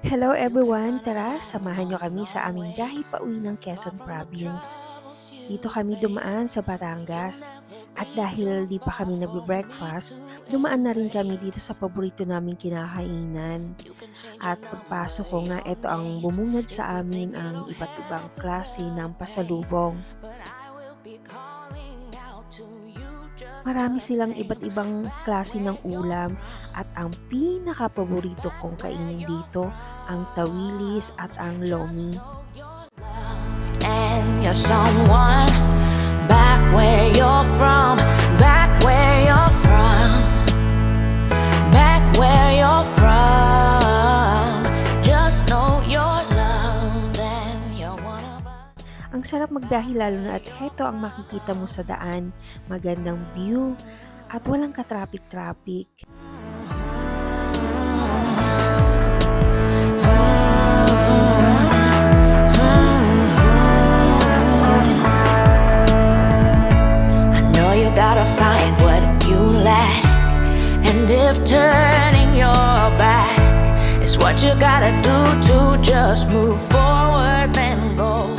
Hello everyone! Tara, samahan nyo kami sa aming biyahe pauwi ng Quezon Province. Dito kami dumaan sa Batangas. At dahil di pa kami nagbe-breakfast, dumaan na rin kami dito sa paborito naming kinakainan. At pagpasok ko nga, ito ang bumungad sa amin ang iba't ibang klase ng pasalubong. Marami silang iba't ibang klase ng ulam at ang pinaka-paborito kong kainin dito ang tawilis at ang lomi. And you're someone back where you're from, back where you're from, back where you're from. Just know you're loved and you're one of us. Ang sarap magbiyahe lalo na at heto ang makikita mo sa daan. Magandang view at walang ka-traffic-traffic. Gotta find what you lack, and if turning your back is what you gotta do to just move forward, then go.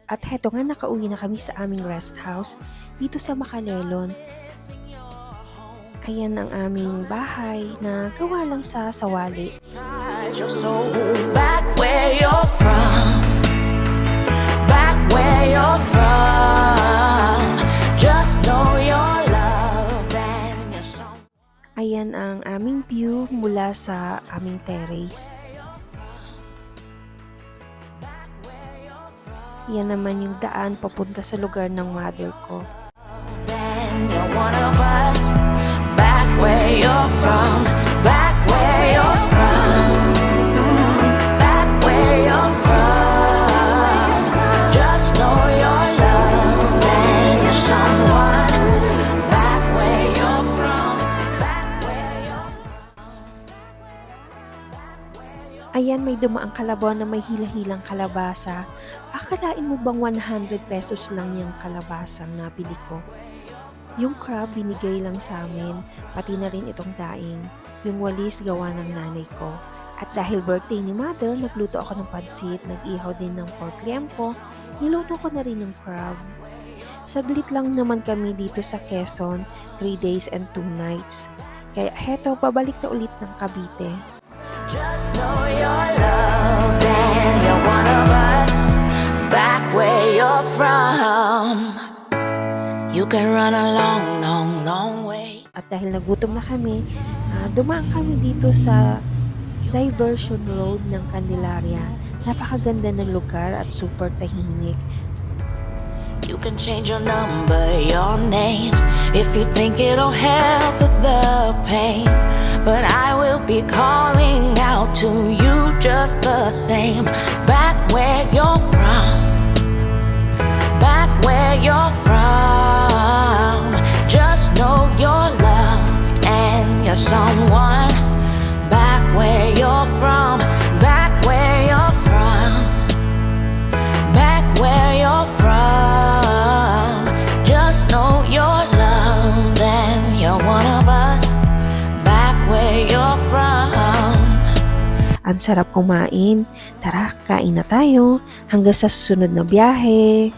At heto nga, nakauwi na kami sa aming rest house dito sa Macalelon. Ayan ang aming bahay na gawa lang sa sawali. Back where you're from, back where you're from, just know you're loved and you're so. Ayan ang aming view mula sa aming terrace. Yan naman yung daan papunta sa lugar ng mother ko. Then you're one of us, back where you're from, back where you're from, back where you're from. Just know you're loved and you're someone, back where you're from, back where you're from. Ayan, may dumaang kalabaw na may hila-hilang kalabasa. Akalain mo bang 100 pesos lang yung kalabasang nabili ko? Yung crab binigay lang sa amin, pati na rin itong daing. Yung walis gawa ng nanay ko. At dahil birthday ni mother, nagluto ako ng pansit, nag-ihaw din ng pork liempo, niluto ko na rin ng crab. Saglit lang naman kami dito sa Quezon, 3 days and 2 nights. Kaya heto, pabalik na ulit ng Cavite. Just know you're loved and you're one of us, back where you're from. You can run a long, long, long way. At dahil nagutom na kami, dumaan kami dito sa Diversion Road ng Candelaria. Napakaganda ng lugar at super tahimik. You can change your number, your name, if you think it'll help with the pain. But I will be calling out to you just the same. Back where you're from, back where you're from. Just know you're loved and you're someone. Back where you're from, back where you're from, back where you're from. Just know you're loved and you're one of us, back where you're from. Ang sarap kumain. Tara, kain na tayo. Hanggang sa susunod na biyahe.